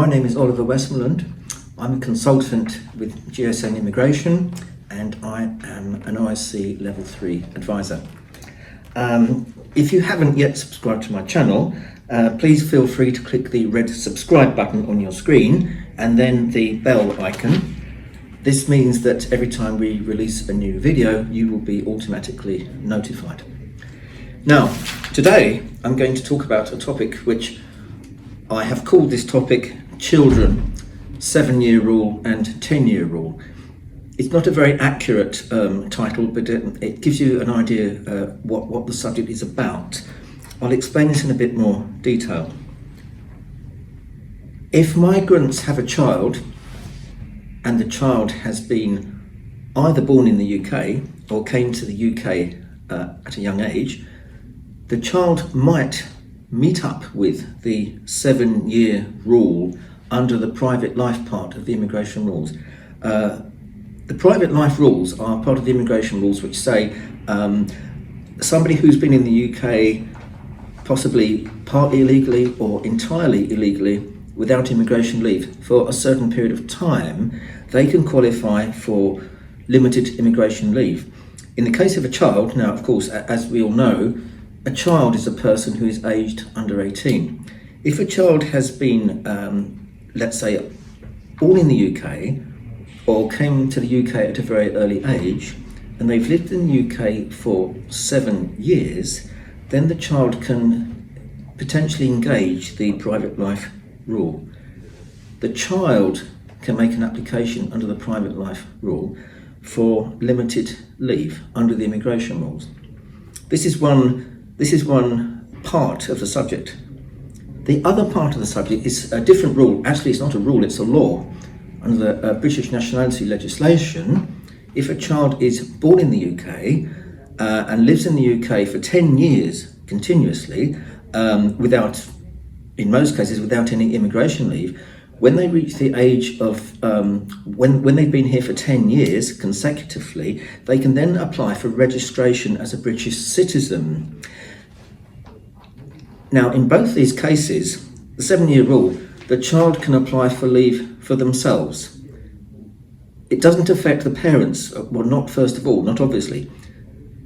My name is Oliver Westmoreland. I'm a consultant with GSN Immigration and I am an OISC Level 3 advisor. If you haven't yet subscribed to my channel, please feel free to click the red subscribe button on your screen and then the bell icon. This means that every time we release a new video, you will be automatically notified. Now, today I'm going to talk about a topic which I have called this topic Children, 7-year rule and 10-year rule. It's not a very accurate title, but it gives you an idea what the subject is about. I'll explain this in a bit more detail. If migrants have a child and the child has been either born in the UK or came to the UK at a young age, the child might meet up with the 7-year rule under the private life part of the immigration rules. The private life rules are part of the immigration rules which say somebody who's been in the UK possibly partly illegally or entirely illegally without immigration leave for a certain period of time, they can qualify for limited immigration leave. In the case of a child, now of course, as we all know, a child is a person who is aged under 18. If a child has been, let's say, born in the UK or came to the UK at a very early age and they've lived in the UK for 7 years, then the child can potentially engage the private life rule. The child can make an application under the private life rule for limited leave under the immigration rules. This is one part of the subject. The other part of the subject is a different rule. Actually, it's not a rule, it's a law. Under the British nationality legislation, if a child is born in the UK and lives in the UK for 10 years continuously, in most cases without any immigration leave, when they reach the age of, when they've been here for 10 years consecutively, they can then apply for registration as a British citizen. Now, in both these cases, the 7-year rule, the child can apply for leave for themselves. It doesn't affect the parents, well, not first of all, not obviously.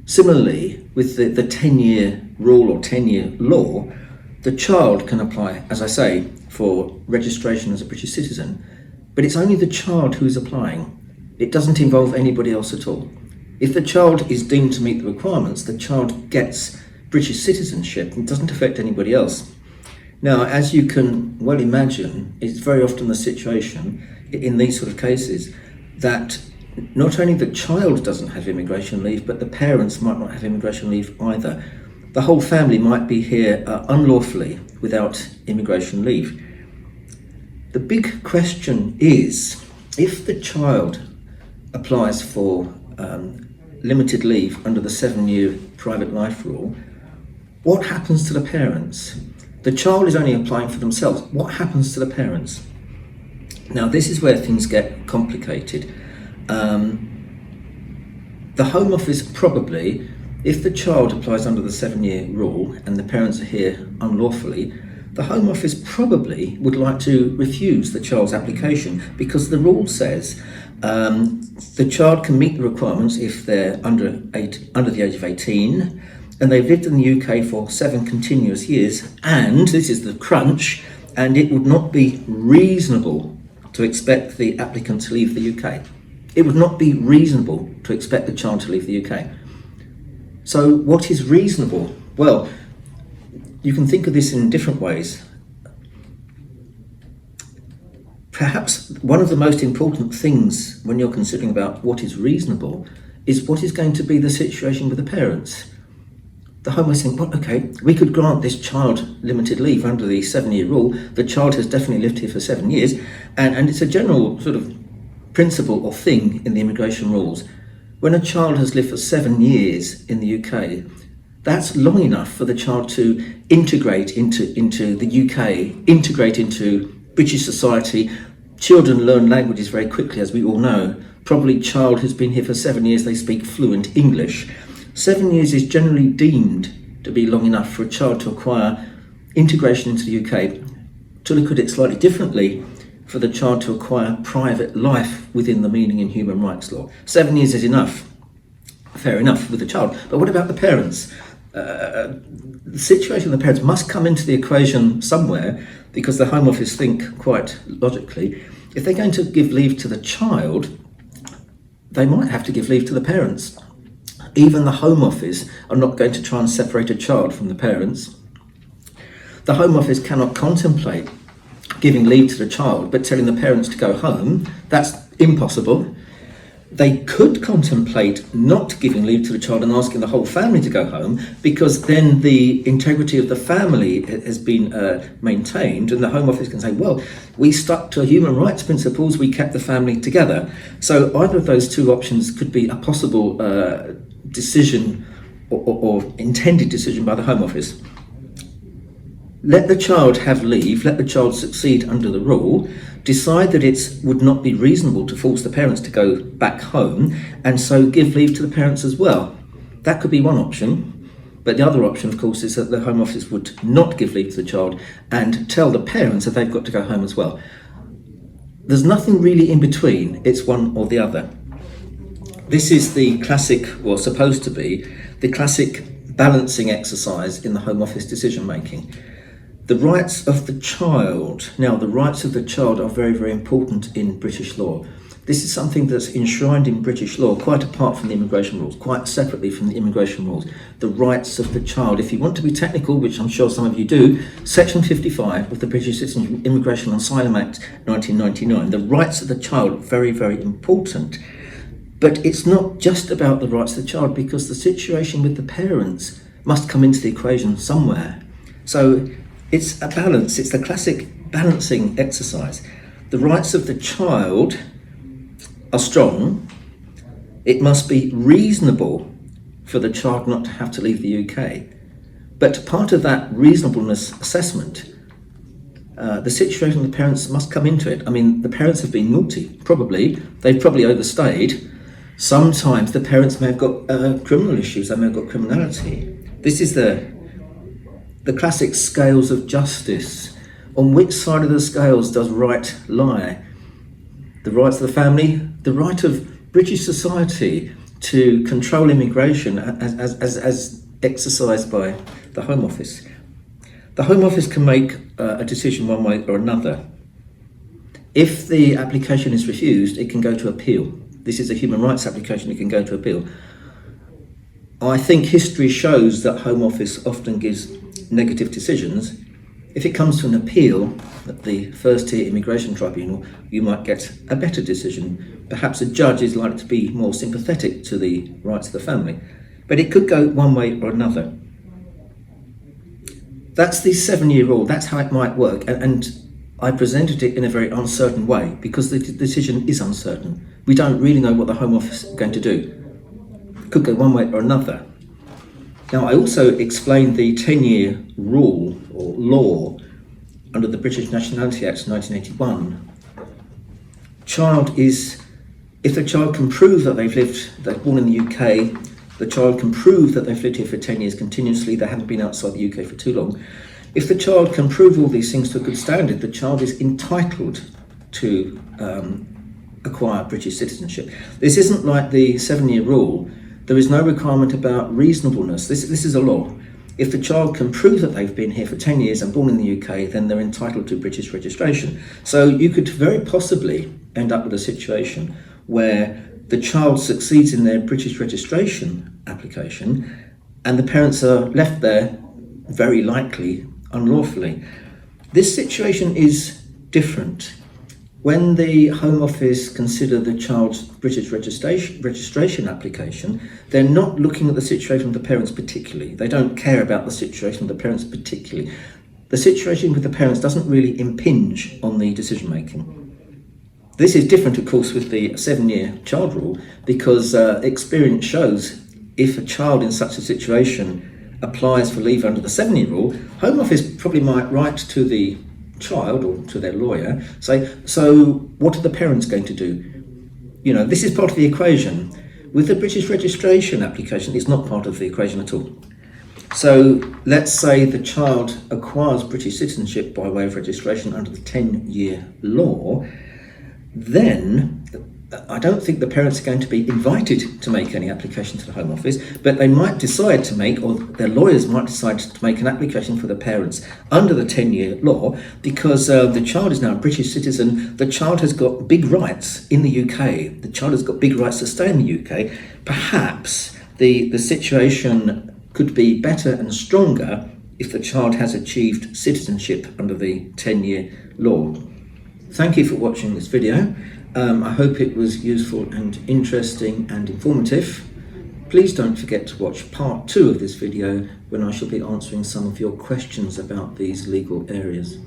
Similarly, with the 10-year rule or 10-year law, the child can apply, as I say, for registration as a British citizen, but it's only the child who is applying. It doesn't involve anybody else at all. If the child is deemed to meet the requirements, the child gets British citizenship and doesn't affect anybody else. Now, as you can well imagine, it's very often the situation in these sort of cases that not only the child doesn't have immigration leave, but the parents might not have immigration leave either. The whole family might be here unlawfully without immigration leave. The big question is, if the child applies for limited leave under the 7-year private life rule, what happens to the parents? The child is only applying for themselves. What happens to the parents? Now, this is where things get complicated. The Home Office probably, if the child applies under the 7-year rule and the parents are here unlawfully, the Home Office probably would like to refuse the child's application because the rule says the child can meet the requirements if they're under the age of 18 and they've lived in the UK for 7 continuous years, and this is the crunch, and it would not be reasonable to expect the applicant to leave the UK. It would not be reasonable to expect the child to leave the UK. So what is reasonable? Well, you can think of this in different ways. Perhaps one of the most important things when you're considering about what is reasonable is what is going to be the situation with the parents. The Home Office think, well, okay, we could grant this child limited leave under the 7-year rule. The child has definitely lived here for 7 years, and it's a general sort of principle or thing in the immigration rules. When a child has lived for 7 years in the UK, that's long enough for the child to integrate into the UK, integrate into British society. Children learn languages very quickly, as we all know. Probably a child who's been here for 7 years, they speak fluent English. 7 years is generally deemed to be long enough for a child to acquire integration into the UK. To look at it slightly differently, for the child to acquire private life within the meaning in human rights law. 7 years is enough, fair enough, with the child. But what about the parents? The situation of the parents must come into the equation somewhere, because the Home Office think quite logically, if they're going to give leave to the child, they might have to give leave to the parents. Even the Home Office are not going to try and separate a child from the parents. The Home Office cannot contemplate giving leave to the child but telling the parents to go home. That's impossible. They could contemplate not giving leave to the child and asking the whole family to go home, because then the integrity of the family has been maintained, and the Home Office can say, well, we stuck to human rights principles, we kept the family together. So either of those two options could be a possible decision or intended decision by the Home Office. Let the child have leave, let the child succeed under the rule, decide that it would not be reasonable to force the parents to go back home, and so give leave to the parents as well. That could be one option. But the other option, of course, is that the Home Office would not give leave to the child and tell the parents that they've got to go home as well. There's nothing really in between, it's one or the other. This is the classic, or supposed to be, the classic balancing exercise in the Home Office decision making. The rights of the child. Now, the rights of the child are very, very important in British law. This is something that's enshrined in British law, quite apart from the immigration rules, quite separately from the immigration rules. The rights of the child. If you want to be technical, which I'm sure some of you do, Section 55 of the British Citizenship, Immigration and Asylum Act 1999. The rights of the child, very, very important. But it's not just about the rights of the child, because the situation with the parents must come into the equation somewhere. So it's a balance, it's the classic balancing exercise. The rights of the child are strong. It must be reasonable for the child not to have to leave the UK. But part of that reasonableness assessment, the situation of the parents must come into it. I mean, the parents have been naughty, probably. They've probably overstayed. Sometimes the parents may have got criminal issues, they may have got criminality. This is the classic scales of justice. On which side of the scales does right lie? The rights of the family, the right of British society to control immigration as exercised by the Home Office. The Home Office can make a decision one way or another. If the application is refused, it can go to appeal. This is a human rights application, it can go to appeal. I think history shows that Home Office often gives negative decisions. If it comes to an appeal at the first tier immigration tribunal, you might get a better decision. Perhaps a judge is likely to be more sympathetic to the rights of the family. But it could go one way or another. That's the 7-year rule, that's how it might work. And I presented it in a very uncertain way, because the decision is uncertain. We don't really know what the Home Office is going to do. It could go one way or another. Now, I also explained the 10-year rule or law under the British Nationality Act 1981. If the child can prove that they're born in the UK, the child can prove that they've lived here for 10 years continuously, they haven't been outside the UK for too long. If the child can prove all these things to a good standard, the child is entitled to acquire British citizenship. This isn't like the 7-year rule. There is no requirement about reasonableness. This is a law. If the child can prove that they've been here for 10 years and born in the UK, then they're entitled to British registration. So you could very possibly end up with a situation where the child succeeds in their British registration application and the parents are left there, very likely, unlawfully. This situation is different. When the Home Office consider the child's British registration application, they're not looking at the situation of the parents particularly. They don't care about the situation of the parents particularly. The situation with the parents doesn't really impinge on the decision making. This is different, of course, with the 7-year child rule, because experience shows if a child in such a situation applies for leave under the 7-year rule, Home Office probably might write to the child or to their lawyer, say, so what are the parents going to do? You know, this is part of the equation. With the British registration application, it's not part of the equation at all. So let's say the child acquires British citizenship by way of registration under the 10-year law, then I don't think the parents are going to be invited to make any application to the Home Office, but they might decide to make, or their lawyers might decide to make an application for the parents under the 10-year law, because the child is now a British citizen. The child has got big rights in the UK. The child has got big rights to stay in the UK. Perhaps the situation could be better and stronger if the child has achieved citizenship under the 10-year law. Thank you for watching this video. I hope it was useful and interesting and informative. Please don't forget to watch part 2 of this video when I shall be answering some of your questions about these legal areas.